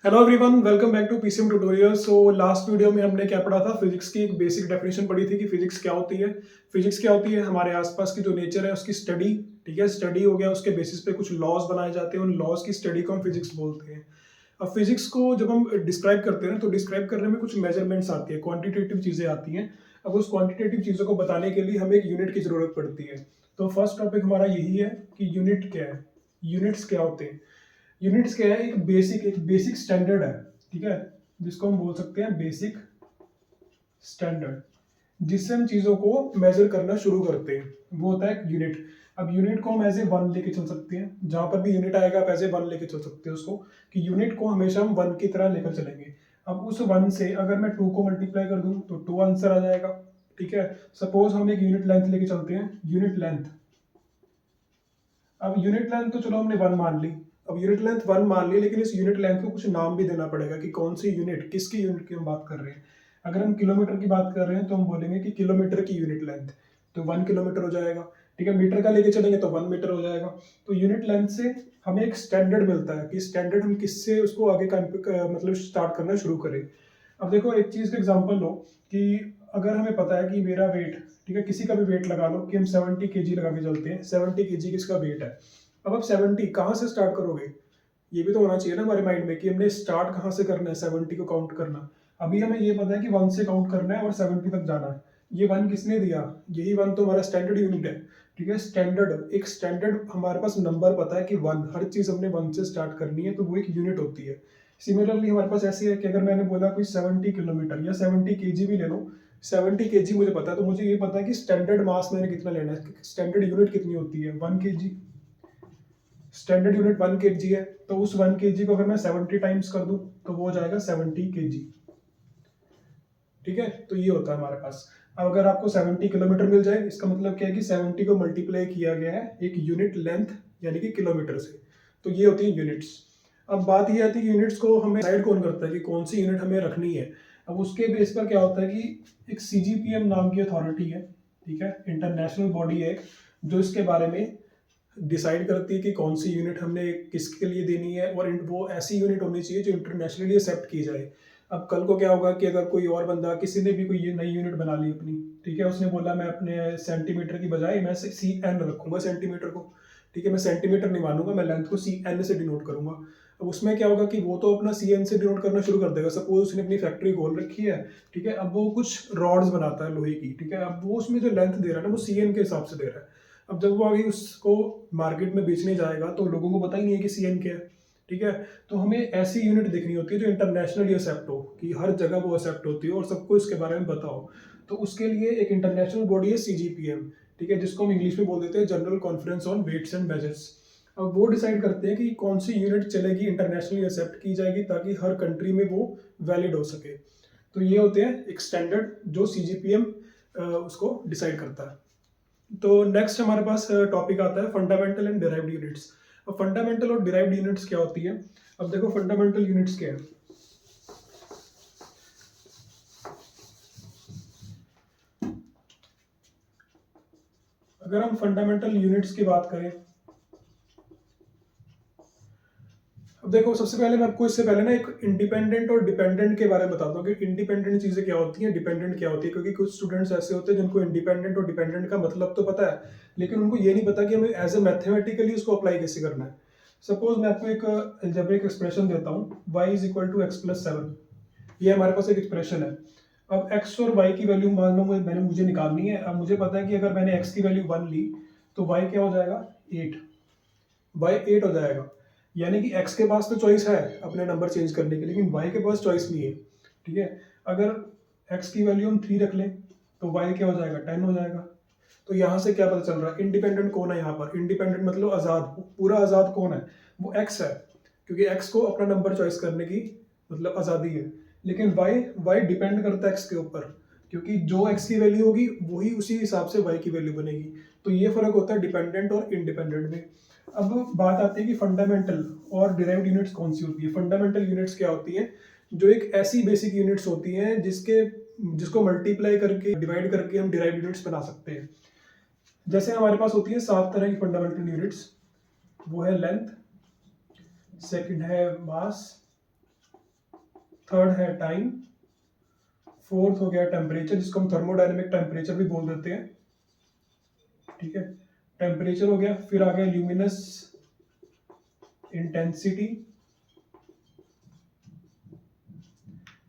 Hello everyone, welcome back to PCM tutorial. So last video में हमने क्या पढ़ा था, फिजिक्स की एक बेसिक डेफिनेशन पढ़ी थी कि फिजिक्स क्या होती है। फिजिक्स क्या होती है, हमारे आसपास की जो नेचर है उसकी स्टडी। ठीक है, स्टडी हो गया, उसके बेसिस पे कुछ लॉज बनाए जाते हैं, उन लॉज की स्टडी को हम फिजिक्स बोलते हैं। अब फिजिक्स को जब हम डिस्क्राइब करते हैं ना, तो डिस्क्राइब करने में कुछ मेजरमेंट्स आती है, क्वांटिटेटिव चीजें आती हैं। अब उस क्वांटिटेटिव चीजों को बताने के लिए हमें एक यूनिट की जरूरत पड़ती है। तो फर्स्ट टॉपिक हमारा यही है कि यूनिट क्या है, यूनिट्स क्या होते हैं। यूनिट्स क्या है, एक बेसिक स्टैंडर्ड है। ठीक है, जिसको हम बोल सकते हैं बेसिक स्टैंडर्ड, जिससे हम चीजों को मेजर करना शुरू करते हैं, वो होता है यूनिट। अब यूनिट को हम एज ए वन लेके चल सकते हैं, जहां पर भी यूनिट आएगा आप एज ए वन लेके चल सकते हैं उसको, कि यूनिट को हमेशा हम वन की तरह लेकर चलेंगे। अब उस वन से अगर मैं टू को मल्टीप्लाई कर दूं तो टू आंसर आ जाएगा। ठीक है, सपोज हम एक यूनिट लेंथ लेके चलते हैं, यूनिट लेंथ। अब यूनिट लेंथ तो चलो हमने वन मान ली। अब यूनिट लेंथ वन मान ली, लेकिन इस यूनिट लेंथ को कुछ नाम भी देना पड़ेगा कि कौन सी यूनिट, किसकी यूनिट की हम बात कर रहे हैं। अगर हम किलोमीटर की बात कर रहे हैं तो हम बोलेंगे कि किलोमीटर की यूनिट लेंथ, तो 1 किलोमीटर हो जाएगा। ठीक है, मीटर का लेके चलेंगे तो 1 मीटर हो जाएगा। तो यूनिट लेंथ से हमें एक स्टैंडर्ड मिलता है कि स्टैंडर्ड हम किससे उसको आगे मतलब स्टार्ट करना शुरू करें। अब देखो, एक चीज का एग्जांपल लो कि अगर हमें पता है कि मेरा वेट, ठीक है, किसी का भी वेट लगा लो कि हम 70 kg लगा के चलते हैं, 70 kg किसका वेट है। अब आप 70 कहाँ से स्टार्ट करोगे, ये भी तो होना चाहिए ना हमारे माइंड में कि हमने स्टार्ट कहाँ से करना है, 70 को काउंट करना। अभी हमें ये पता है कि 1 से काउंट करना है और 70 तक जाना है। ये 1 किसने दिया, यही 1 तो हमारा स्टैंडर्ड यूनिट है। ठीक है, स्टैंडर्ड, एक स्टैंडर्ड हमारे पास नंबर पता है कि 1, हर चीज हमने 1 से स्टार्ट करनी है, तो वो एक यूनिट होती है। सिमिलरली हमारे पास ऐसी है कि अगर मैंने बोला कोई 70 किलोमीटर या 70 kg भी ले लो, 70 kg मुझे पता है, तो मुझे ये पता है कि स्टैंडर्ड मास मैंने कितना लेना है, स्टैंडर्ड यूनिट कितनी होती है, 1 kg। स्टैंडर्ड यूनिट 1 kg है, तो उस 1 kg को अगर मैं 70 टाइम्स कर दूं तो वो हो जाएगा 70 kg। ठीक है, तो ये होता है हमारे पास। अब अगर आपको 70 किलोमीटर मिल जाए, इसका मतलब क्या है कि 70 को मल्टीप्लाई किया गया है एक यूनिट लेंथ यानी कि किलोमीटर से। तो ये होती है यूनिट्स। अब बात ये आती है कि यूनिट्स को हमें डिसाइड कौन करता है कि कौन सी यूनिट हमें रखनी है। अब उसके बेस पर क्या होता है कि एक सीजीपीएम नाम की अथॉरिटी है, ठीक है, इंटरनेशनल बॉडी है, जो इसके बारे में डिसाइड करती है कि कौन सी यूनिट हमने किसके लिए देनी है, और वो ऐसी यूनिट होनी चाहिए जो इंटरनेशनली एक्सेप्ट की जाए। अब कल को क्या होगा कि अगर कोई और बंदा, किसी ने भी कोई नई यूनिट बना ली अपनी, ठीक है, उसने बोला मैं अपने सेंटीमीटर की बजाय मैं सी एन रखूंगा सेंटीमीटर को। ठीक है, मैं सेंटीमीटर नहीं मानूंगा, मैं लेंथ को सी एन से डिनोट करूंगा। अब उसमें क्या होगा कि वो तो अपना सी एन से डिनोट करना शुरू कर देगा। सपोज उसने अपनी फैक्ट्री खोल रखी है, ठीक है, अब वो कुछ रॉड्स बनाता है लोहे की, ठीक है, अब वो उसमें जो लेंथ दे रहा है ना, वो सी एन के हिसाब से दे रहा है। अब जब वो आगे उसको मार्केट में बेचने जाएगा तो लोगों को पता ही नहीं है कि सी एन क्या है। ठीक है, तो हमें ऐसी यूनिट देखनी होती है जो इंटरनेशनली एक्सेप्ट हो, कि हर जगह वो एक्सेप्ट होती है और सबको इसके बारे में पता हो। तो उसके लिए एक इंटरनेशनल बॉडी है सीजीपीएम, ठीक है, जिसको हम इंग्लिश में बोल देते हैं general conference on weights and measures. अब वो डिसाइड करते हैं कि कौन सी यूनिट चलेगी, इंटरनेशनली एक्सेप्ट की जाएगी, ताकि हर कंट्री में वो वैलिड हो सके। तो ये होते हैं एक स्टैंडर्ड जो सीजीपीएम उसको डिसाइड करता है। तो नेक्स्ट हमारे पास टॉपिक आता है फंडामेंटल एंड डिराइव्ड यूनिट्स। अब फंडामेंटल और डिराइव्ड यूनिट्स क्या होती है। अब देखो, फंडामेंटल यूनिट्स क्या है। अगर हम फंडामेंटल यूनिट्स की बात करें, अब देखो, सबसे पहले मैं आपको इससे पहले ना एक इंडिपेंडेंट और डिपेंडेंट के बारे में बताता हूँ कि इंडिपेंडेंट चीजें क्या होती हैं, डिपेंडेंट क्या होती है। क्योंकि कुछ स्टूडेंट्स ऐसे होते हैं जिनको इंडिपेंडेंट और डिपेंडेंट का मतलब तो पता है, लेकिन उनको ये नहीं पता कि हमें एज ए मैथमेटिकली उसको अप्लाई कैसे करना है। सपोज मैं आपको एक अलजेब्रिक एक्सप्रेशन देता हूँ, y is equal to x plus 7। ये हमारे पास एक एक्सप्रेशन है। अब x और y की वैल्यू मान लो मुझे निकालनी है। अब मुझे पता है कि अगर मैंने x की वैल्यू 1 ली तो y क्या हो जाएगा, 8। y 8 हो जाएगा। यानी कि x के पास तो चॉइस है अपने नंबर चेंज करने की, लेकिन y के पास चॉइस नहीं है। ठीक है, अगर x की वैल्यू हम 3 रख लें तो y क्या हो जाएगा, 10 हो जाएगा। तो यहाँ से क्या पता चल रहा है, इंडिपेंडेंट कौन है यहाँ पर, इंडिपेंडेंट मतलब आजाद, पूरा आजाद कौन है, वो x है। क्योंकि x को अपना नंबर चॉइस करने की मतलब आजादी है। लेकिन y डिपेंड करता है x के ऊपर, क्योंकि जो x की वैल्यू होगी वही उसी हिसाब से y की वैल्यू बनेगी। तो ये फर्क होता है डिपेंडेंट और इंडिपेंडेंट में। अब बात आती है कि फंडामेंटल और डिराइव्ड यूनिट्स कौन सी होती है। फंडामेंटल यूनिट्स क्या होती हैं, जो एक ऐसी बेसिक यूनिट्स होती हैं जिसको मल्टीप्लाई करके, डिवाइड करके हम डिराइव्ड यूनिट्स बना सकते हैं। जैसे हमारे पास होती है 7 तरह की फंडामेंटल यूनिट्स। वो है लेंथ, सेकंड है मास, थर्ड है टाइम, फोर्थ हो गया टेम्परेचर, जिसको हम थर्मोडायनेमिक टेम्परेचर भी बोल देते हैं, ठीक है, टेम्परेचर हो गया। फिर आ गया ल्यूमिनस इंटेंसिटी,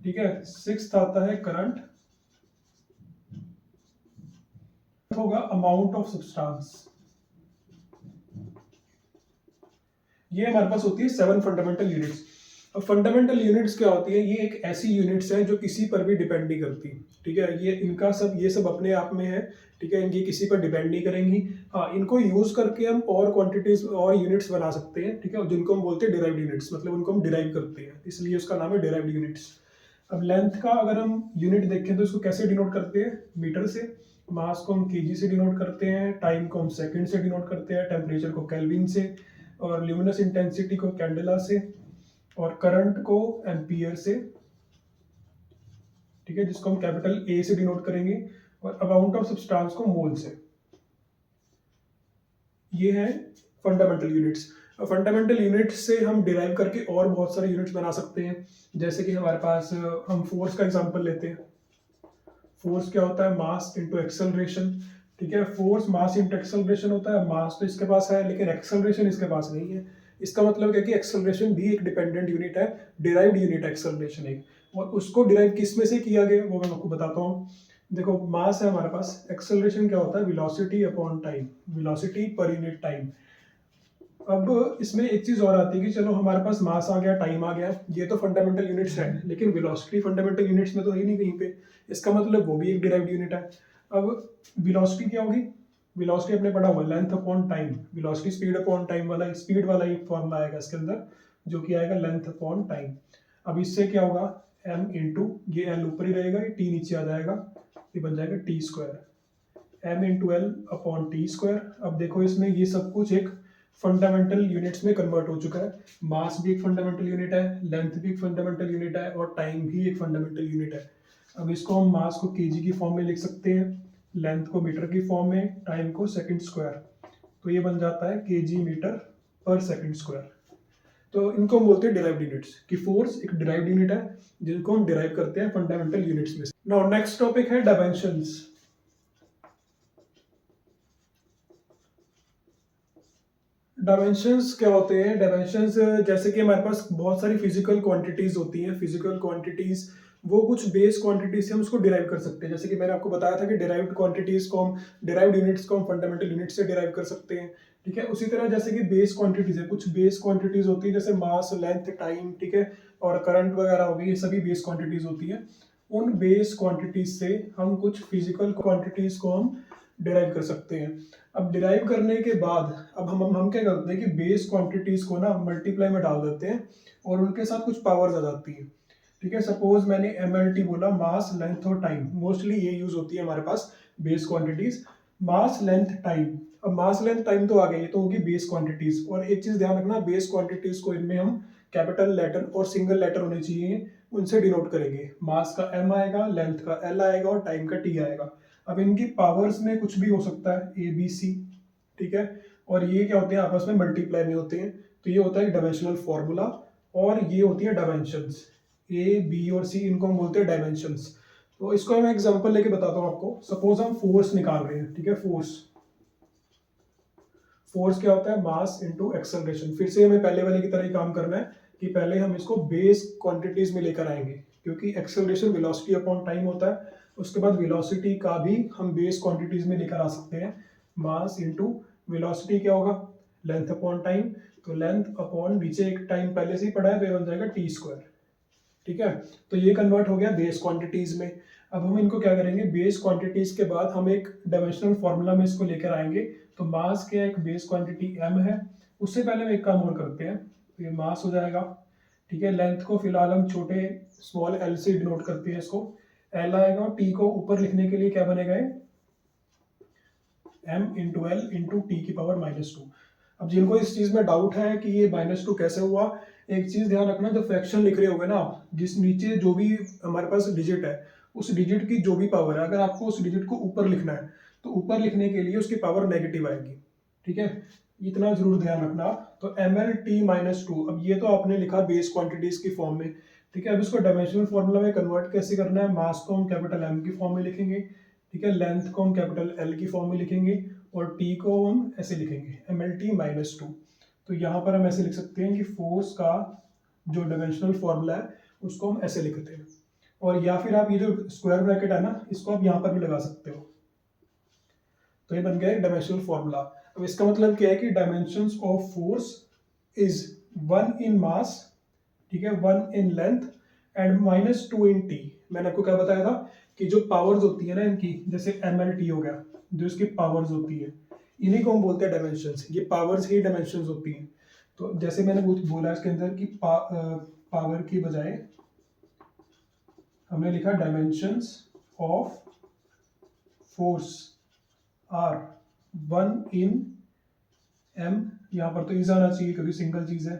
ठीक है। सिक्स्थ आता है करंट, होगा अमाउंट ऑफ सब्सटेंस। ये हमारे पास होती है 7 फंडामेंटल यूनिट्स। अब फंडामेंटल यूनिट्स क्या होती है, ये एक ऐसी यूनिट्स हैं जो किसी पर भी डिपेंड नहीं करती, ठीक है। ये सब अपने आप में है, ठीक है, इनकी किसी पर डिपेंड नहीं करेंगी। हाँ, इनको यूज करके हम और क्वांटिटीज और यूनिट्स बना सकते हैं, ठीक है, जिनको हम बोलते हैं डिराइव्ड यूनिट्स, मतलब उनको हम डिराइव करते हैं, इसलिए उसका नाम है डिराइव्ड यूनिट्स। अब लेंथ का अगर हम यूनिट देखें तो इसको कैसे डिनोट करते हैं, मीटर से। मास को हम केजी से डिनोट करते हैं, टाइम को हम सेकंड से डिनोट करते हैं, टेम्परेचर को केल्विन से, और ल्यूमिनस इंटेंसिटी को कैंडेला से, और करंट को एम्पियर से, ठीक है, जिसको हम कैपिटल ए से डिनोट करेंगे, और अमाउंट ऑफ सब्सटेंस को मोल से। ये है फंडामेंटल यूनिट्स। फंडामेंटल यूनिट्स से हम डिराइव करके और बहुत सारे यूनिट्स बना सकते हैं, जैसे कि हमारे पास हम फोर्स का एग्जांपल लेते हैं। फोर्स क्या होता है, मास इनटू एक्सेलरेशन, ठीक है। फोर्स मास इनटू एक्सेलरेशन होता है, मास तो इसके पास है लेकिन एक्सेलरेशन इसके पास नहीं है। इसका मतलब क्या कि एक्सेलरेशन भी एक डिपेंडेंट यूनिट है, डिराइव्ड यूनिट एक्सेलरेशन एक, और उसको डिराइव किस में से किया गया वो मैं आपको बताता हूँ। देखो, मास है हमारे पास, एक्सेलरेशन क्या होता है, velocity upon time, velocity per unit time. अब इसमें एक चीज और आती है कि चलो हमारे पास मास आ गया, टाइम आ गया, ये तो फंडामेंटल यूनिट्स है, लेकिन वेलोसिटी फंडामेंटल यूनिट्स में तो है नहीं कहीं पे, इसका मतलब वो भी एक डिराइव्ड यूनिट है। अब वेलोसिटी क्या होगी, वेलोसिटी आपने पढ़ा हुआ length upon time, velocity speed upon time वाला, स्पीड वाला एक फॉर्मूला आएगा इसके अंदर, जो कि आएगा लेंथ अपॉन टाइम। अब इससे क्या होगा, m इंटू, ये l ऊपर ही रहेगा, ये t नीचे आ जाएगा, ये बन जाएगा T square, m into L upon T square. अब देखो इसमें ये सब कुछ एक फंडामेंटल यूनिट्स में कन्वर्ट हो चुका है। मास भी एक फंडामेंटल यूनिट है, लेंथ भी एक फंडामेंटल यूनिट है, और टाइम भी एक फंडामेंटल यूनिट है। अब इसको हम मास को केजी की फॉर्म में लिख सकते हैं, लेंथ को मीटर की फॉर्म में, टाइम को सेकंड स्क्वायर, तो ये बन जाता है केजी मीटर पर सेकंड स्क्वायर। तो इनको हम बोलते हैं डिराइव्ड यूनिट्स, कि फोर्स एक डिराइव्ड यूनिट है जिनको हम डिराइव करते हैं फंडामेंटल यूनिट्स में से। नाउ नेक्स्ट टॉपिक है डायमेंशंस। डायमेंशंस क्या होते हैं, डायमेंशंस जैसे कि हमारे पास बहुत सारी फिजिकल क्वांटिटीज होती हैं, फिजिकल क्वांटिटीज वो कुछ बेस क्वांटिटीज से हम उसको डिराइव कर सकते हैं। जैसे कि मैंने आपको बताया था कि डिराइव्ड क्वांटिटीज को हम, डिराइव्ड यूनिट्स को हम फंडामेंटल यूनिट से डिराइव कर सकते हैं, ठीक है। उसी तरह जैसे कि बेस क्वांटिटीज है, कुछ बेस क्वांटिटीज होती है जैसे मास, लेंथ, टाइम, ठीक है, और करंट वगैरह हो गई, ये सभी बेस क्वांटिटीज होती है। उन बेस क्वांटिटीज से हम कुछ फिजिकल क्वांटिटीज को हम डिराइव कर सकते हैं। अब डिराइव करने के बाद अब हम क्या करते हैं कि बेस क्वांटिटीज को ना मल्टीप्लाई में डाल देते हैं, और उनके साथ कुछ पावर्स आ जाती है, ठीक है। सपोज मैंने एमएलटी बोला, मास, लेंथ और टाइम, मोस्टली ये यूज होती है हमारे पास बेस क्वांटिटीज, मास, लेंथ, टाइम। अब मास, लेंथ, टाइम तो आ गई, ये तो होगी बेस क्वांटिटीज। और एक चीज ध्यान रखना, बेस क्वांटिटीज को इनमें हम कैपिटल लेटर और सिंगल लेटर होने चाहिए, उनसे डिनोट करेंगे। मास का एम आएगा, लेंथ का एल आएगा, और टाइम का टी आएगा। अब इनकी पावर्स में कुछ भी हो सकता है, ए बी सी, ठीक है, और ये क्या होते हैं, आपस में मल्टीप्लाई में होते हैं, तो ये होता है डायमेंशनल फॉर्मूला, और ये होती है डायमेंशंस, ए बी और सी, इनको हम बोलते हैं डायमेंशंस। तो इसको मैं एग्जांपल लेके बताता हूँ आपको। सपोज हम फोर्स निकाल रहे हैं, ठीक है, फोर्स, फोर्स क्या होता है, मास इनटू एक्सेलरेशन। फिर से हमें पहले वाले की तरह ही काम करना है कि पहले हम इसको बेस क्वांटिटीज में लेकर आएंगे, क्योंकि एक्सेलरेशन वेलोसिटी अपॉन टाइम होता है। उसके बाद वेलोसिटी का भी हम बेस क्वांटिटीज में लेकर आ सकते हैं, मास इनटू वेलोसिटी क्या होगा, लेंथ अपॉन टाइम, तो लेंथ अपॉन नीचे एक टाइम पहले से ही पड़ा है, तो ये बन जाएगा टी स्क्वायर, ठीक है। तो ये कन्वर्ट हो गया बेस क्वांटिटीज में। अब हम इनको क्या करेंगे, बेस क्वांटिटीज के बाद हम एक डायमेंशनल फॉर्मूला में इसको लेकर आएंगे। तो मास के एक बेस क्वांटिटी m है, उससे पहले हम एक काम और करते हैं, तो ये मास हो जाएगा, ठीक है। लेंथ को फिलहाल हम छोटे स्मॉल l से डिनोट करते हैं, इसको l आएगा, और t को ऊपर लिखने के लिए क्या बनेगा, m into L into T की पावर -2। अब जिनको इस चीज में डाउट है कि ये -2 कैसे हुआ, एक चीज ध्यान रखना, जो फ्रैक्शन लिख रहे होगे ना आप, जिस नीचे जो भी हमारे पास डिजिट है, उस डिजिट की जो भी पावर है, अगर आपको उस डिजिट को ऊपर लिखना है तो ऊपर लिखने के लिए उसकी पावर नेगेटिव आएगी, ठीक है, इतना जरूर ध्यान रखना। तो एम एल टी -2, अब ये तो आपने लिखा बेस क्वांटिटीज की फॉर्म में, ठीक है, अब इसको डायमेंशनल फॉर्मूला में कन्वर्ट कैसे करना है, मास को हम कैपिटल एम की फॉर्म में लिखेंगे, ठीक है, लेंथ को हम कैपिटल एल की फॉर्म में लिखेंगे और टी को हम ऐसे लिखेंगे mlt-2। तो यहाँ पर हम ऐसे लिख सकते हैं कि फोर्स का जो डायमेंशनल फॉर्मूला है उसको हम ऐसे लिखते हैं, और या फिर आप ये जो स्क्वायर ब्रैकेट है ना इसको आप यहाँ पर भी लगा सकते हो। तो ये बन गया एक डायमेंशनल फॉर्मूला। अब इसका मतलब क्या है कि डायमेंशंस ऑफ फोर्स इज 1 इन मास, ठीक है, 1 in length and -2 in T. मैंने आपको क्या बताया था कि जो पावर्स होती है ना इनकी, जैसे mlt हो गया, जो इसकी पावर्स होती है इन्हीं को हम बोलते हैं डायमेंशंस। ये पावर्स ही डायमेंशंस होती हैं। तो जैसे मैंने बोला इसके अंदर कि पावर की बजाय हमने लिखा dimensions of force are 1 in m। यहाँ पर तो इज आना चाहिए क्योंकि सिंगल चीज है,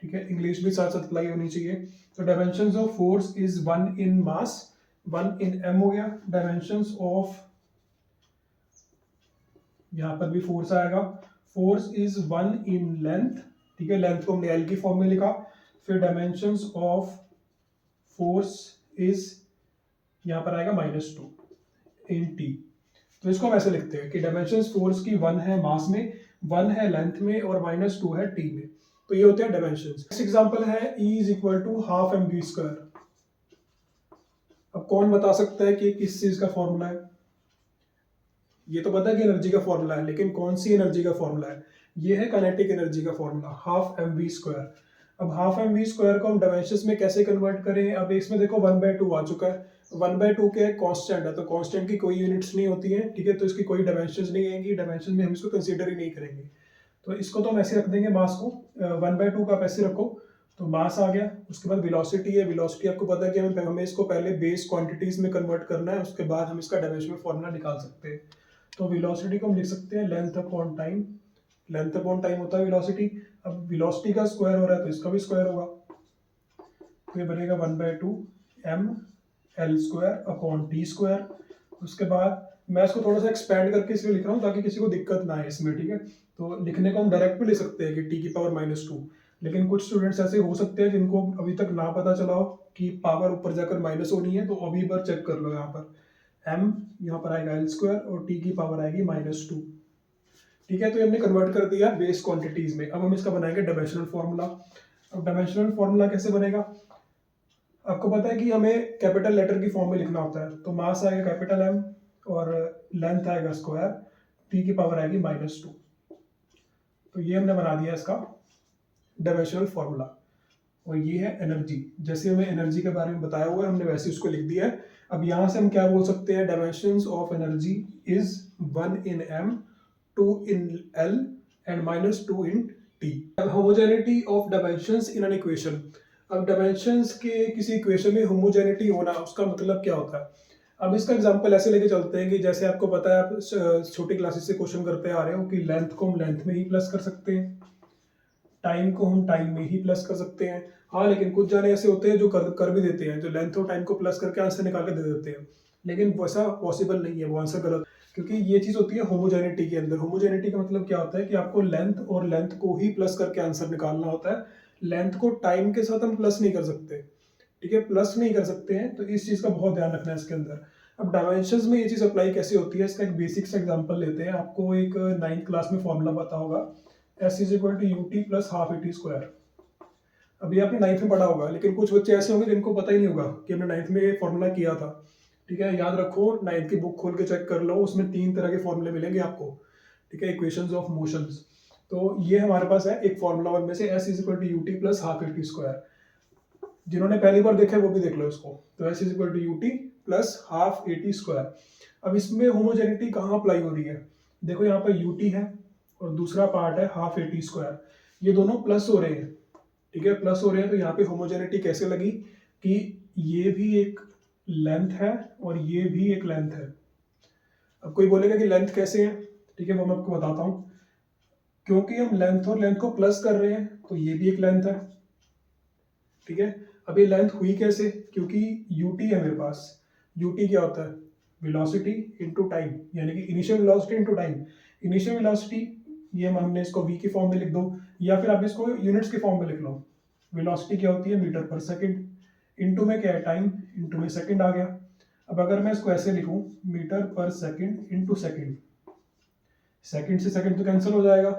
ठीक है, इंग्लिश भी साथ साथ अप्लाई होनी चाहिए। तो dimensions of force is 1 in mass, 1 in m हो गया। डायमेंशंस ऑफ, यहाँ पर भी फोर्स आएगा, फोर्स इज 1 इन लेंथ, ठीक है, लेंथ को हमने एल की फॉर्म में लिखा। फिर डायमेंशंस ऑफ फोर्स इज, यहाँ पर आएगा -2 इन टी। तो इसको हम ऐसे लिखते हैं कि डायमेंशंस फोर्स की 1 है मास में, 1 है लेंथ में और -2 है टी में। तो ये होते हैं डायमेंशंस। नेक्स्ट एग्जांपल है E is equal to half m v square. अब कौन बता सकता है कि किस चीज का फॉर्मूला है? ये तो पता है कि एनर्जी का फॉर्मूला है, लेकिन कौन सी एनर्जी का फॉर्मूला है? ये है काइनेटिक एनर्जी का formula, half m v square. अब हाफ एम वी स्क्वायर को हम डायमेंशंस में कैसे कन्वर्ट करें? अब इसमें देखो 1/2 आ चुका है, 1/2 क्या है, कांस्टेंट है, तो कांस्टेंट की कोई यूनिट्स नहीं होती है, ठीक है, तो इसकी कोई डायमेंशंस नहीं आएंगी, डायमेंशन में हम इसको कंसीडर ही नहीं करेंगे। तो इसको तो हम ऐसे रख देंगे, मास को 1/2 का आप ऐसे रखो, तो मास आ गया। उसके बाद वेलोसिटी है, वेलोसिटी आपको पता है कि हमें इसको पहले बेस क्वांटिटीज में कन्वर्ट करना है, उसके बाद हम इसका डायमेंशनल फॉर्मूला निकाल सकते हैं। तो वेलोसिटी को हम लिख सकते हैं length upon time, length upon time होता है वेलोसिटी। अब वेलोसिटी का स्क्वायर हो रहा है तो इसका भी स्क्वायर होगा, तो ये बनेगा 1/2 m l square upon T square. उसके बाद मैं इसको थोड़ा सा एक्सपेंड करके इसलिए लिख रहा हूँ ताकि किसी को दिक्कत ना आए इसमें, ठीक है। तो लिखने को हम डायरेक्ट भी लिख सकते हैं कि टी की पावर -2, लेकिन कुछ स्टूडेंट्स ऐसे हो सकते हैं जिनको अभी तक ना पता चला हो कि पावर ऊपर जाकर माइनस होनी है, तो अभी एक बार चेक कर लो। यहाँ पर m यहाँ पर आएगा l स्क्वायर और t की पावर आएगी -2, ठीक है। तो ये हमने कन्वर्ट कर दिया बेस क्वांटिटीज में। अब हम इसका बनाएंगे डायमेंशनल फॉर्मूला। अब डायमेंशनल फॉर्मूला कैसे बनेगा? आपको पता है कि हमें कैपिटल लेटर की फॉर्म में लिखना होता है, तो मास आएगा कैपिटल M और लेंथ आएगा स्क्वायर, टी की पावर आएगी -2। तो ये हमने बना दिया इसका डायमेंशनल फॉर्मूला। और ये है एनर्जी, जैसे हमें एनर्जी के बारे में बताया हुआ है हमने वैसे उसको लिख दिया है। अब यहाँ से हम क्या बोल सकते हैं, dimensions of energy is 1 in m, 2 in l and -2 in t। Homogeneity of dimensions in an equation. अब डायमेंशंस के किसी इक्वेशन में होमोजेनिटी होना, उसका मतलब क्या होता है? अब इसका एग्जांपल ऐसे लेके चलते हैं कि जैसे आपको पता है, आप छोटी क्लासेस से क्वेश्चन करते आ रहे हो कि लेंथ को हम लेंथ में ही प्लस कर सकते हैं, टाइम को हम टाइम में ही प्लस कर सकते हैं। हाँ, लेकिन कुछ जाने ऐसे होते हैं जो कर भी देते हैं, जो लेंथ और टाइम को प्लस करके आंसर निकाल के दे देते हैं, लेकिन वैसा पॉसिबल नहीं है, वो आंसर गलत, क्योंकि ये चीज होती है होमोजेनिटी के अंदर। होमोजेनिटी का मतलब क्या होता है कि आपको लेंथ और लेंथ को ही प्लस करके आंसर निकालना होता है, लेंथ को टाइम के साथ हम प्लस नहीं कर सकते, ठीक है, प्लस नहीं कर सकते हैं। तो इस चीज का बहुत ध्यान रखना है इसके अंदर। अब डायमेंशंस में ये चीज अप्लाई कैसे होती है, इसका एक बेसिक सा एग्जांपल लेते हैं। आपको एक 9th क्लास में फॉर्मूला पता होगा, S is equal to u t plus half a t square. अभी आपने 9th में पढ़ा होगा, लेकिन कुछ बच्चे ऐसे होंगे जिनको पता ही नहीं होगा कि हमने 9th में ये फॉर्मूला किया था, ठीक है। याद रखो, 9th की बुक खोल के चेक कर लो, उसमें 3 तरह के फॉर्मूले मिलेंगे आपको, ठीक है, इक्वेशंस ऑफ मोशंस। तो ये हमारे पास है एक फॉर्मूला उनमें से, S is equal to u t plus half a t square. जिन्होंने पहली बार देखा है वो भी देख लो इसको। तो S is equal to u t plus half a t square. अब इसमें होमोजेनिटी कहाँ अप्लाई हो रही है? देखो यहाँ पर यूटी है और दूसरा पार्ट है हाफ ए टी स्क्वायर, ये दोनों प्लस हो रहे हैं, ठीक है, प्लस हो रहे हैं। तो यहाँ पे होमोजेनिटी कैसे लगी कि ये भी एक लेंथ है और ये भी एक लेंथ है। अब कोई बोलेगा कि लेंथ कैसे है, ठीक है, वो मैं आपको बताता हूँ। क्योंकि हम लेंथ और लेंथ को प्लस कर रहे हैं तो ये भी एक लेंथ है, ठीक है। अब ये लेंथ हुई कैसे? क्योंकि यूटी है मेरे पास। यूटी क्या होता है? वेलोसिटी इनटू टाइम, यानी कि initial velocity into time. Initial velocity ये हमने इसको v की फॉर्म में लिख दो, या फिर आप इसको यूनिट्स की फॉर्म में लिख लो। वेलोसिटी क्या होती है? मीटर पर सेकंड। इनटू में क्या है टाइम, इनटू में सेकंड आ गया। अब अगर मैं इसको ऐसे लिखूं मीटर पर सेकंड इनटू सेकंड, सेकंड से सेकंड तो कैंसिल हो जाएगा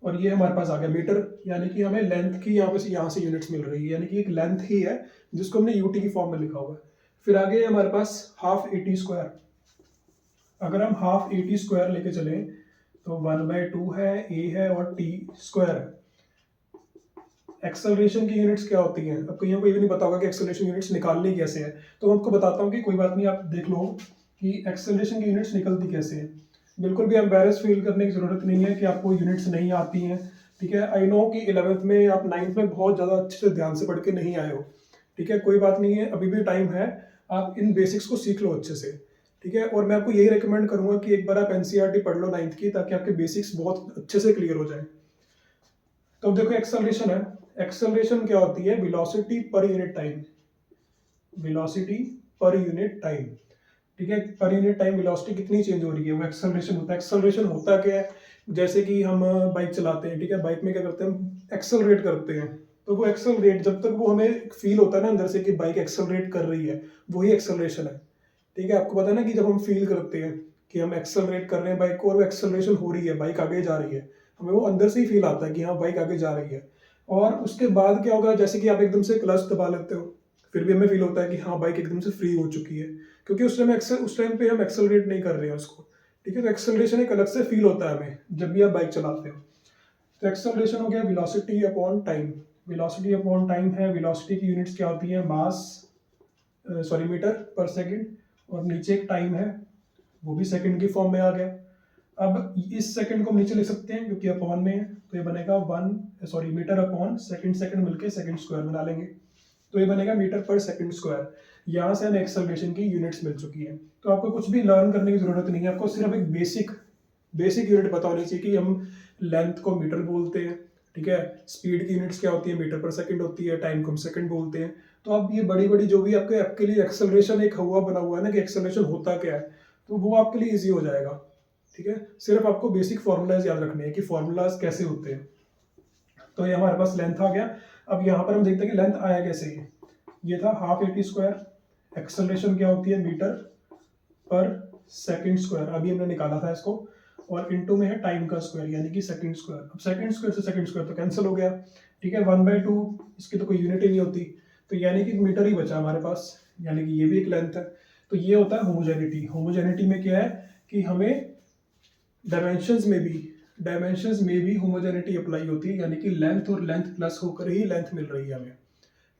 और ये हमारे पास आ गया मीटर, यानी कि हमें लेंथ की यहाँ से यूनिट्स मिल रही है, यानी कि एक लेंथ ही है जिसको हमने यूटी की फॉर्म में लिखा हुआ है। फिर आगे हमारे पास हाफ एटी स्क्वायर, अगर हम हाफ एटी स्क्वायर लेके चले तो 1/2 है, ए है और टी स्क्वायर है। एक्सेलरेशन की यूनिट्स क्या होती हैं, अब कईयों को ये भी नहीं पता होगा कि एक्सेलरेशन यूनिट्स निकालनी कैसे है, तो मैं आपको बताता हूँ कि कोई बात नहीं, आप देख लो कि एक्सेलरेशन की यूनिट्स निकलती कैसे है। बिल्कुल भी एम्बेरस फील करने की जरूरत नहीं है कि आपको यूनिट्स नहीं आती हैं, ठीक है। आई नो कि 11th में आप 9th में बहुत ज़्यादा अच्छे से ध्यान से पढ़ के नहीं आए हो, ठीक है, कोई बात नहीं है, अभी भी टाइम है, आप इन बेसिक्स को सीख लो अच्छे से, ठीक है। और मैं आपको यही रिकमेंड करूंगा कि एक बार आप एनसीईआरटी पढ़ लो 9th की, ताकि आपके बेसिक्स बहुत अच्छे से क्लियर हो जाए। तो अब देखो एक्सेलरेशन है, एक्सेलरेशन क्या होती है, velocity per unit time, velocity per unit time, ठीक है। पर यूनिट टाइम वेलोसिटी कितनी चेंज हो रही है, वो एक्सेलरेशन होता है। एक्सेलरेशन होता क्या है, जैसे कि हम बाइक चलाते हैं, ठीक है, बाइक में क्या करते हैं हम एक्सेलरेट करते हैं, तो वो एक्सेलरेट जब तक वो हमें फील होता है ना अंदर से कि बाइक एक्सेलरेट कर रही है, वही एक्सेलरेशन है, ठीक है। आपको पता है ना कि जब हम फील करते हैं कि हम एक्सेलरेट कर रहे हैं बाइक को और वो एक्सेलरेशन हो रही है, बाइक आगे जा रही है, हमें वो अंदर से ही फील आता है कि हाँ बाइक आगे जा रही है। और उसके बाद क्या होगा, जैसे कि आप एकदम से क्लच दबा लेते हो, फिर भी हमें फील होता है कि हाँ बाइक एकदम से फ्री हो चुकी है, क्योंकि उस टाइम पे हम एक्सेलरेट नहीं कर रहे हैं उसको, ठीक है। तो एक्सेलरेशन एक अलग से फील होता है हमें जब भी आप बाइक चलाते हो। तो एक्सेलरेशन हो गया velocity upon time, velocity upon time है, वेलोसिटी की यूनिट्स क्या होती है, मास, सॉरी मीटर पर सेकंड, और नीचे एक टाइम है वो भी सेकंड की फॉर्म में आ गया। अब इस सेकंड को हम नीचे लिख सकते हैं क्योंकि अपॉन में है, तो ये बनेगा मीटर अपॉन सेकंड, सेकंड मिलके सेकंड स्क्वायर बना लेंगे, तो ये बनेगा मीटर पर सेकंड स्क्वायर। यहाँ से हमें एक्सेलरेशन की यूनिट्स मिल चुकी है। तो आपको कुछ भी लर्न करने की जरूरत नहीं है, आपको सिर्फ एक बेसिक यूनिट पता होनी चाहिए कि हम लेंथ को मीटर बोलते हैं, ठीक है, स्पीड की यूनिट्स क्या होती है, मीटर पर सेकंड होती है, टाइम को हम सेकंड बोलते हैं। तो अब ये बड़ी बड़ी जो भी आपके लिए एक्सेलरेशन एक हुआ बना हुआ है ना कि एक्सेलरेशन होता क्या है, तो वो आपके लिए ईजी हो जाएगा, ठीक है। सिर्फ आपको बेसिक फॉर्मूलाज याद रखने हैं कि फॉर्मूलाज कैसे होते हैं। तो ये हमारे पास लेंथ आ गया। अब यहाँ पर हम देखते हैं कि लेंथ आया कैसे, ये था हाफ एटी स्क्वायर, एक्सेलरेशन क्या होती है मीटर पर सेकंड स्क्वायर, अभी हमने निकाला था इसको, और इनटू में है टाइम का स्क्वायर यानी कि सेकंड स्क्वायर। अब सेकंड स्क्वायर से सेकंड स्क्वायर तो कैंसिल हो गया, ठीक है। 1/2 इसकी तो कोई यूनिट ही नहीं होती, तो यानी कि मीटर ही बचा हमारे पास, यानी कि ये भी एक लेंथ है। तो ये होता है होमोजेनिटी। होमोजेनिटी में क्या है कि हमें डायमेंशंस में भी होमोजेनिटी अप्लाई होती है, यानी कि लेंथ और लेंथ प्लस होकर ही लेंथ मिल रही है हमें,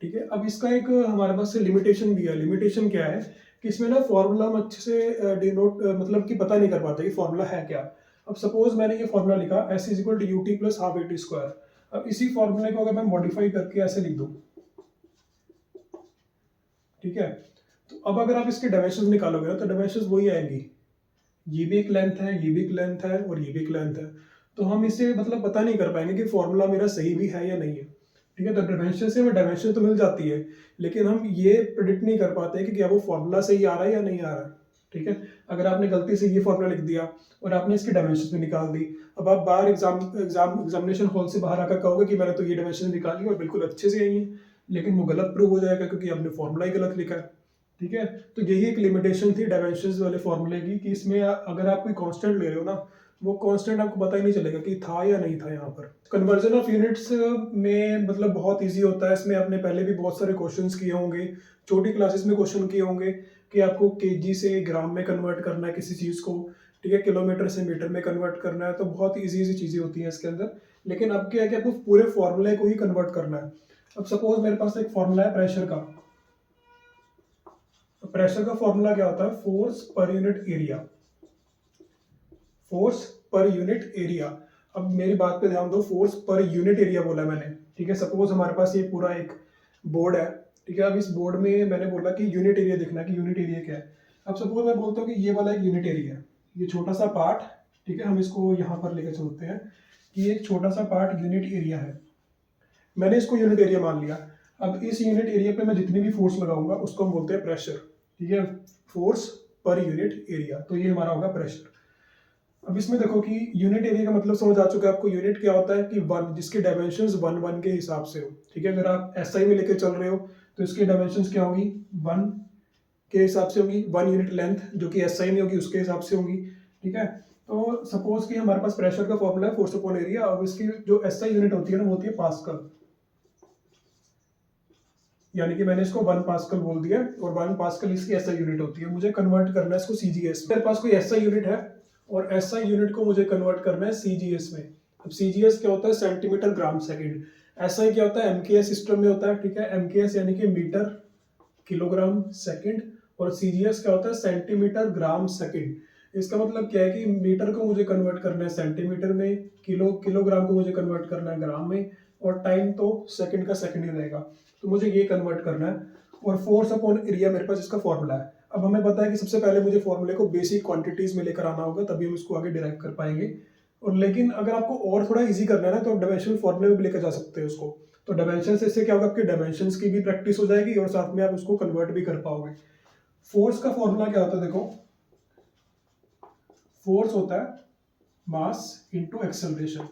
ठीक है। अब इसका एक हमारे पास से लिमिटेशन भी है। लिमिटेशन क्या है कि इसमें ना फॉर्मूला हम अच्छे से डिनोट मतलब कि पता नहीं कर पाते कि फॉर्मूला है क्या। अब सपोज मैंने ये फॉर्मूला लिखा S is equal to u t plus half a t square. अब इसी फॉर्मूले को अगर मैं मॉडिफाई करके ऐसे लिख दूं, ठीक है, तो अब अगर आप इसके डायमेंशंस निकालोगे ना तो डायमेंशंस वही आएंगी, ये भी एक लेंथ है, ये भी एक लेंथ है और ये भी एक लेंथ है। तो हम इसे मतलब पता नहीं कर पाएंगे कि फॉर्मूला मेरा सही भी है या नहीं है, ठीक है। तो डायमेंशन से हमें डायमेंशन तो मिल जाती है, लेकिन हम ये प्रिडिक्ट नहीं कर पाते कि क्या वो फॉर्मूला सही आ रहा है या नहीं आ रहा है, ठीक है। अगर आपने गलती से ये फॉर्मूला लिख दिया और आपने इसकी डायमेंशन भी निकाल दी, अब आप बाहर एग्जामिनेशन हॉल से बाहर आकर कहोगे कि मैंने तो ये डायमेंशन निकाली और बिल्कुल अच्छे से आई है, लेकिन वो गलत प्रूव हो जाएगा क्योंकि आपने फॉर्मूला ही गलत लिखा है, ठीक है। तो यही एक लिमिटेशन थी डायमेंशंस वाले फॉर्मूले की कि इसमें अगर आप कोई कांस्टेंट ले रहे हो ना, वो कांस्टेंट आपको पता ही नहीं चलेगा कि था या नहीं था। यहाँ पर कन्वर्जन ऑफ यूनिट्स में मतलब बहुत इजी होता है, इसमें आपने पहले भी बहुत सारे क्वेश्चंस किए होंगे, छोटी क्लासेस में क्वेश्चन किए होंगे कि आपको केजी से ग्राम में कन्वर्ट करना है किसी चीज़ को, ठीक है, किलोमीटर से मीटर में कन्वर्ट करना है, तो बहुत ईजी चीज़ें होती हैं इसके अंदर। लेकिन अब क्या है कि आपको पूरे फॉर्मूले को ही कन्वर्ट करना है। अब सपोज मेरे पास एक फॉर्मूला है प्रेशर का, तो प्रेशर का फॉर्मूला क्या होता है, force per unit area, force per unit area. अब मेरी बात पे ध्यान दो, फोर्स पर यूनिट एरिया बोला मैंने, ठीक है। सपोज हमारे पास ये पूरा एक बोर्ड है, ठीक है। अब इस बोर्ड में मैंने बोला कि यूनिट एरिया देखना कि यूनिट एरिया क्या है। अब सपोज मैं बोलता हूँ कि ये वाला एक यूनिट एरिया है, ये छोटा सा पार्ट, ठीक है, हम इसको यहाँ पर लेकर चलते हैं कि एक छोटा सा पार्ट यूनिट एरिया है, मैंने इसको यूनिट एरिया मान लिया। अब इस यूनिट एरिया पे मैं जितनी भी फोर्स लगाऊंगा उसको हम बोलते हैं प्रेशर, ठीक है, फोर्स पर यूनिट एरिया, तो ये हमारा होगा प्रेशर। अब इसमें देखो कि यूनिट एरिया का मतलब समझ आ चुका है आपको। यूनिट क्या होता है कि वन, जिसके डायमेंशंस 1 1 के हिसाब से हो, ठीक है। अगर आप एसआई में लेके चल रहे हो तो इसकी डायमेंशंस क्या होगी, 1 के हिसाब से होगी, 1 यूनिट लेंथ जो कि एसआई में होगी उसके हिसाब से होगी, ठीक है। तो सपोज कि हमारे पास प्रेशर का फॉर्मूला है फोर्स अपॉन एरिया, अब इसकी जो एसआई यूनिट होती है ना वो होती है पास्कल, यानी कि मैंने इसको 1 पास्कल बोल दिया और 1 पास्कल इसकी एसआई यूनिट होती है। मुझे कन्वर्ट करना है इसको सीजीएस में। मेरे पास कोई एसआई यूनिट है और एसआई यूनिट को मुझे कन्वर्ट करना है सीजीएस में। अब सीजीएस क्या होता है, सेंटीमीटर ग्राम सेकंड। एसआई क्या होता है, एमकेएस सिस्टम में होता है, ठीक है। एमकेएस यानी कि मीटर किलोग्राम सेकंड और सीजीएस क्या होता है, सेंटीमीटर ग्राम सेकंड। इसका मतलब क्या है कि मीटर को मुझे कन्वर्ट करना है सेंटीमीटर में, किलोग्राम को मुझे कन्वर्ट करना है ग्राम में, और टाइम तो सेकंड का सेकंड ही रहेगा, तो मुझे ये कन्वर्ट करना है। और फोर्स अपॉन एरिया मेरे पास इसका फॉर्मूला है। अब हमें पता है कि सबसे पहले मुझे फॉर्मूले को बेसिक क्वांटिटीज में लेकर आना होगा, तभी हम इसको आगे डिराइव कर पाएंगे। और लेकिन अगर आपको और थोड़ा इजी करना है ना, तो आप डायमेंशनल फॉर्मूले में भी लेकर जा सकते हैं उसको। तो डायमेंशन से इससे क्या होगा, आपके डायमेंशंस की भी प्रैक्टिस हो जाएगी और साथ में आप उसको कन्वर्ट भी कर पाओगे। फोर्स का फॉर्मूला क्या होता है, देखो फोर्स होता है mass into acceleration,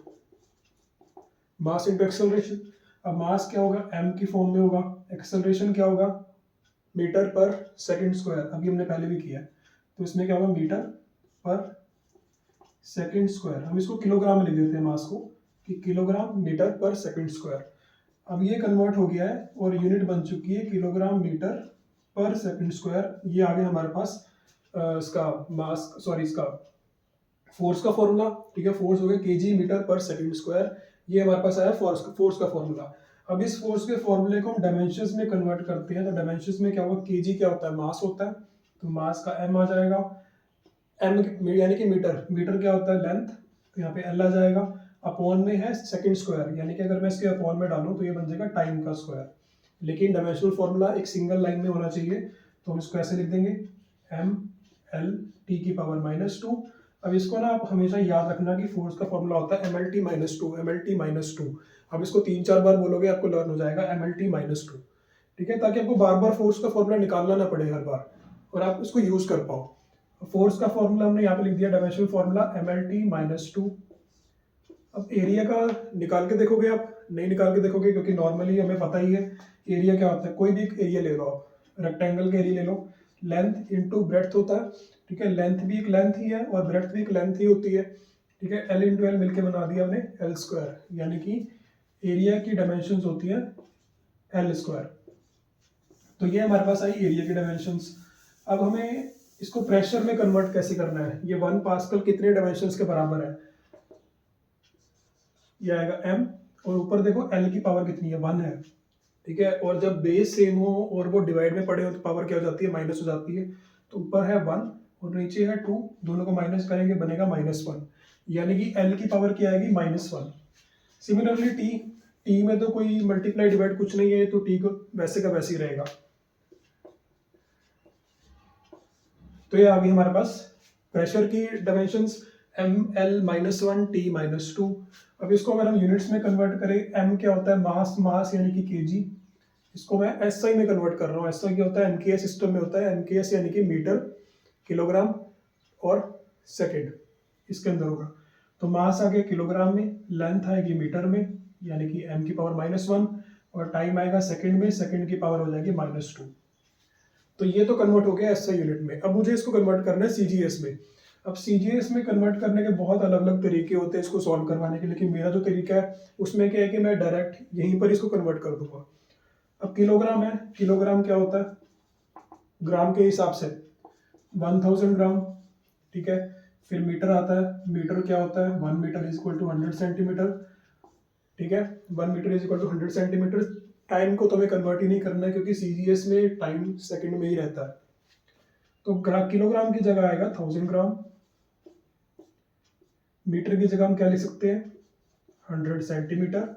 mass into acceleration. अब मास क्या होगा, एम की फॉर्म में होगा, एक्सेलरेशन क्या होगा, मीटर पर सेकंड स्क्वायर, अभी हमने पहले भी किया है। तो इसमें क्या होगा, मीटर पर सेकंड स्क्वायर। हम इसको किलोग्राम में लिख देते हैं मास को, कि किलोग्राम मीटर पर सेकंड स्क्वायर। अब ये कन्वर्ट हो गया है और यूनिट बन चुकी है किलोग्राम मीटर पर सेकंड स्क्वायर। ये आ गया हमारे पास इसका मास, सॉरी इसका फोर्स का फॉर्मूला, ठीक है। फोर्स हो गया केजी मीटर पर सेकंड स्क्वायर, ये हमारे पास आया फोर्स का फॉर्मूला। अब इस फोर्स के फॉर्मूले को हम डायमेंशंस में कन्वर्ट करते हैं, तो डायमेंशंस में क्या होगा, केजी क्या होता है, मास होता है, तो मास का एम आ जाएगा, एम यानी कि मीटर, मीटर क्या होता है लेंथ, तो यहाँ पे एल आ जाएगा, अपॉन में है सेकंड स्क्वायर, यानी कि अगर मैं इसके अपॉन में डालूं तो ये बन जाएगा टाइम का स्क्वायर। लेकिन डायमेंशनल फॉर्मूला एक सिंगल लाइन में होना चाहिए, तो हम इसको ऐसे लिख देंगे, एम एल टी की पावर -2। अब इसको ना आप हमेशा याद रखना कि फोर्स का फॉर्मूला होता है M L T -2, M L T -2। अब इसको 3-4 बार बोलोगे आपको लर्न हो जाएगा एम एल टी -2, ठीक है, ताकि आपको बार बार फोर्स का फॉर्मूला निकालना ना पड़े हर बार, और आप इसको यूज कर पाओ। फोर्स का फॉर्मूला हमने यहाँ पे लिख दिया, dimensional formula M L T -2। अब एरिया का निकाल के देखोगे, आप नहीं निकाल के देखोगे, क्योंकि नॉर्मली हमें पता ही है एरिया क्या होता है। कोई भी एरिया ले लो आप, रेक्टेंगल का एरिया ले लो, लेंथ इंटू ब्रेड्थ होता है, ठीक है। लेंथ भी एक लेंथ ही है और ब्रेड्थ भी एक लेंथ ही होती है, ठीक है। एल इंटू एल मिलकर बना दिया हमने एल स्क्वायर, यानी कि एरिया की डायमेंशंस होती है एल स्क्वायर। तो ये हमारे पास आई एरिया की डायमेंशंस। अब हमें इसको प्रेशर में कन्वर्ट कैसे करना है, ये 1 पास्कल कितने डायमेंशंस के बराबर है, ये आएगा m, और ऊपर देखो l की पावर कितनी है, 1 है, ठीक है। और जब बेस सेम हो और वो डिवाइड में पड़े हो तो पावर क्या हो जाती है, माइनस हो जाती है। तो ऊपर है 1 और नीचे है 2, दोनों को माइनस करेंगे बनेगा -1, यानी कि l की पावर क्या आएगी, -1। सिमिलरली t में तो कोई मल्टीप्लाई डिवाइड कुछ नहीं है, तो t को वैसे का वैसे ही रहेगा। तो ये आ गई हमारे पास प्रेशर की डायमेंशंस ml -1 t -2। अब इसको अगर हम यूनिट्स में कन्वर्ट करें, m क्या होता है, मास यानी कि केजी, इसको मैं एसआई में कन्वर्ट कर रहा हूँ। एसआई क्या होता है, एमकेएस सिस्टम में होता है, एमकेएस यानी कि मीटर किलोग्राम और सेकंड इसके अंदर होगा। तो मास आ गया किलोग्राम में, लेंथ आएगी मीटर में यानी कि m की पावर -1, और टाइम आएगा सेकंड में, सेकंड की पावर हो जाएगी -2। तो ये तो कन्वर्ट हो गया एसआई यूनिट में। अब मुझे इसको कन्वर्ट करना है सीजीएस में। अब सीजीएस में कन्वर्ट करने के बहुत अलग अलग तरीके होते हैं इसको सॉल्व करवाने के, लेकिन मेरा जो तरीका है उसमें क्या है कि मैं डायरेक्ट यहीं पर इसको कन्वर्ट कर दूंगा। अब किलोग्राम है, किलोग्राम क्या होता है, ग्राम के हिसाब से 1000 ग्राम, ठीक है। फिर मीटर आता है, मीटर क्या होता है, 1 metre is equal to 100 centimetre, ठीक है। 1 metre is equal to 100 centimetre. Time को तो हमें कन्वर्ट ही नहीं करना है, क्योंकि सीजीएस में टाइम सेकंड में ही रहता है। तो किलोग्राम की जगह आएगा 1000 ग्राम, मीटर की जगह हम क्या लिख सकते हैं, 100 सेंटीमीटर,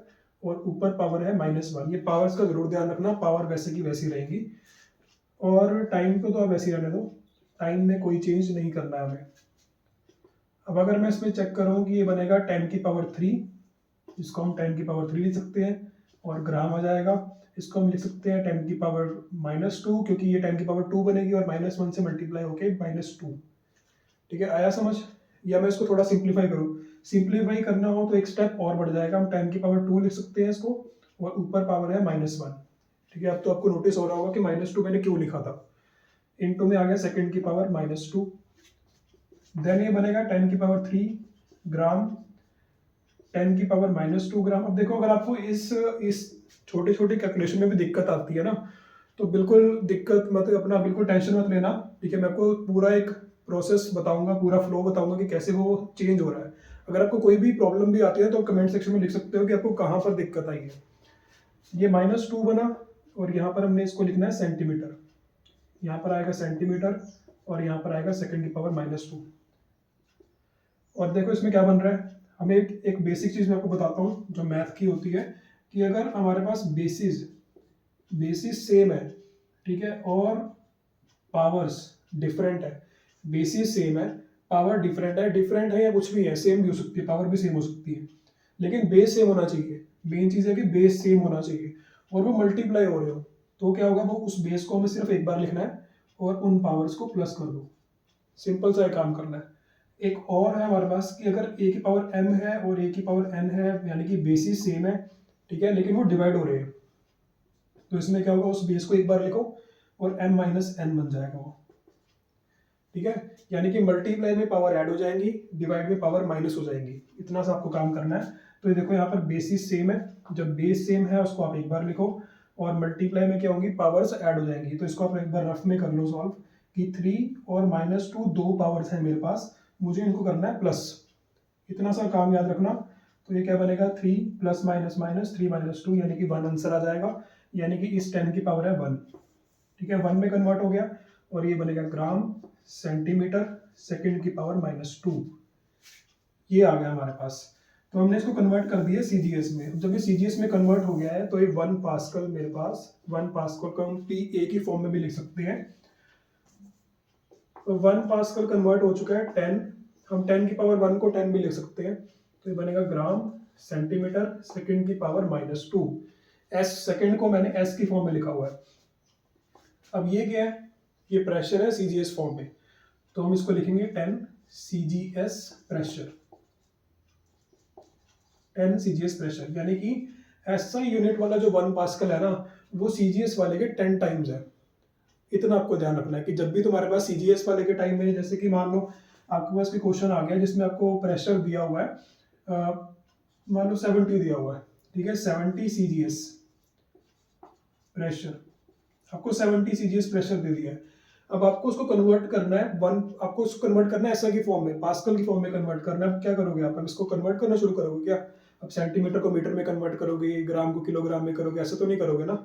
और ऊपर पावर है -1। ये पावर्स का जरूर ध्यान रखना, पावर वैसे की वैसी रहेंगी। और टाइम को तो आप वैसे ही रहने दो, टाइम में कोई चेंज नहीं करना है हमें। अब अगर मैं इसमें चेक करूं कि ये बनेगा 10 की पावर 3, इसको हम 10 की पावर 3 लिख सकते हैं, और ग्राम आ जाएगा। इसको हम लिख सकते हैं 10 की पावर -2, क्योंकि ये 10 की पावर 2 बनेगी और -1 से मल्टीप्लाई होके -2, ठीक है। आया समझ? या मैं इसको थोड़ा सिंप्लीफाई करूँ, सिंप्लीफाई करना हो तो एक स्टेप और बढ़ जाएगा, हम 10 की पावर 2 लिख सकते हैं इसको, और ऊपर पावर है -1, ठीक है, अब तो आपको नोटिस हो रहा होगा कि -2 मैंने क्यों लिखा था। इनटू में आ गया सेकंड की पावर -2, देन ये बनेगा 10 की पावर 3 ग्राम, 10 की पावर -2 ग्राम। अब देखो, अगर आपको इस छोटे छोटे कैलकुलेशन में भी दिक्कत आती है ना, तो बिल्कुल दिक्कत मत, अपना बिल्कुल टेंशन मत लेना। ठीक है, मैं आपको पूरा एक प्रोसेस बताऊंगा, पूरा फ्लो बताऊंगा कि कैसे वो चेंज हो रहा है। अगर आपको कोई भी प्रॉब्लम भी आती है तो कमेंट सेक्शन में लिख सकते हो कि आपको कहाँ पर दिक्कत आई है। ये -2 बना, और यहाँ पर हमने इसको लिखना है सेंटीमीटर। यहाँ पर आएगा सेंटीमीटर, और यहाँ पर आएगा सेकंड की पावर -2। और देखो इसमें क्या बन रहा है, हमें एक बेसिक चीज़ मैं आपको बताता हूँ जो मैथ की होती है, कि अगर हमारे पास बेसिस सेम है, ठीक है, और पावर्स डिफरेंट है, बेसिस सेम है, पावर डिफरेंट है या कुछ भी है, सेम भी हो सकती है, पावर भी सेम हो सकती है, लेकिन बेस सेम होना चाहिए। मेन चीज़ है कि बेस सेम होना चाहिए, और वो मल्टीप्लाई हो रहे हो, तो क्या होगा, वो उस बेस को हमें सिर्फ एक बार लिखना है और उन पावर्स को प्लस कर दो। सिंपल सा काम करना है। एक और है हमारे पास कि अगर a की पावर m है और a की पावर n है, यानी कि बेसिस सेम है, ठीक है, लेकिन वो डिवाइड हो रहे हैं, तो इसमें क्या होगा, उस बेस को एक बार लिखो और m माइनस n बन जाएगा वो। ठीक है, यानी कि मल्टीप्लाई में पावर ऐड हो जाएंगी, डिवाइड में पावर माइनस हो जाएंगी। इतना सा आपको काम करना है। तो ये देखो, यहाँ पर बेसिस सेम है, जब बेस सेम है उसको आप एक बार लिखो, और मल्टीप्लाई में क्या होंगी, पावर्स ऐड हो जाएंगी। तो इसको आप एक बार रफ में कर लो सॉल्व, कि 3 और -2 दो पावर्स हैं मेरे पास, मुझे इनको करना है प्लस। इतना सा काम याद रखना। तो ये क्या बनेगा, 3 प्लस माइनस माइनस 3 -2, यानी कि 1 आंसर आ जाएगा, यानी कि इस 10 की पावर है 1। ठीक है, 1 में कन्वर्ट हो गया, और ये बनेगा ग्राम सेंटीमीटर सेकंड की पावर -2। ये आ गया हमारे पास। तो हमने इसको कन्वर्ट कर दिया सीजीएस में। जब ये सीजीएस में कन्वर्ट हो गया है तो ये 1 पास्कल मेरे पास, 1 पास्कल को हम PA की फॉर्म में भी लिख सकते हैं। तो 1 पास्कल कन्वर्ट हो चुका है 10, हम 10 की पावर 1 को 10 भी लिख सकते हैं। तो ये बनेगा ग्राम सेंटीमीटर सेकंड की पावर -2। एस सेकंड को मैंने एस की फॉर्म में लिखा हुआ है। अब ये क्या है, ये प्रेशर है सीजीएस फॉर्म में, तो हम इसको लिखेंगे 10 सीजीएस प्रेशर, 10 सीजीएस प्रेशर, यानी कि ऐसा यूनिट वाला जो 1 पास्कल है ना, वो सीजीएस वाले के 10 टाइम्स है। इतना आपको ध्यान रखना है कि जब भी तुम्हारे पास सीजीएस वाले के टाइम में, जैसे कि मान लो आपके पास कोई क्वेश्चन आ गया जिसमें आपको प्रेशर दिया हुआ है, मान लो 70 दिया हुआ है, ठीक है, 70 सीजीएस प्रेशर, आपको 70 सीजीएस प्रेशर दे दिया है। अब आपको उसको कन्वर्ट करना है आपको उसको कन्वर्ट करना है ऐसा की फॉर्म में, पास्कल की फॉर्म में कन्वर्ट करना है। अब क्या करोगे आप, अब इसको कन्वर्ट करना शुरू करोगे क्या, अब सेंटीमीटर को मीटर में कन्वर्ट करोगे, ग्राम को किलोग्राम में करोगे, ऐसा तो नहीं करोगे ना।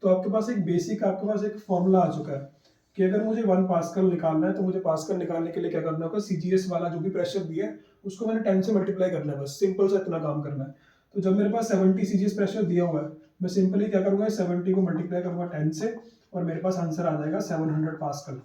तो आपके पास एक बेसिक, आपके पास एक फॉर्मूला आ चुका है कि अगर मुझे 1 पास्कल निकालना है तो मुझे पास्कल निकालने के लिए क्या करना होगा, सीजीएस वाला जो भी प्रेशर दिया है उसको मैंने 10 से मल्टीप्लाई करना है, बस सिंपल सा इतना काम करना है। तो जब मेरे पास 70 सीजीएस प्रेशर दिया हुआ है, मैं सिंपली क्या करूंगा, 70 को मल्टीप्लाई करूंगा 10 से, और मेरे पास आंसर आ जाएगा 700 पास्कल।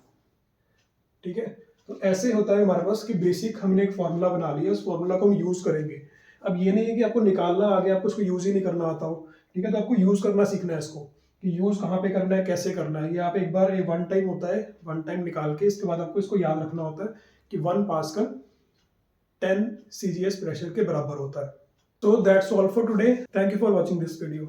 ठीक है, तो ऐसे होता है हमारे पास कि बेसिक हमने एक फॉर्मूला बना लिया, उस फॉर्मूला को हम यूज करेंगे। अब ये नहीं है कि आपको निकालना आ गया, आपको उसको यूज ही नहीं करना आता हो। ठीक है, तो आपको यूज करना सीखना है इसको, कि यूज कहाँ पे करना है, कैसे करना है। ये आप एक बार वन टाइम होता है, वन टाइम निकाल के इसके बाद आपको इसको याद रखना होता है कि 1 पास्कल 10 सीजीएस प्रेशर के बराबर होता है। So that's all for today. Thank you for watching this video.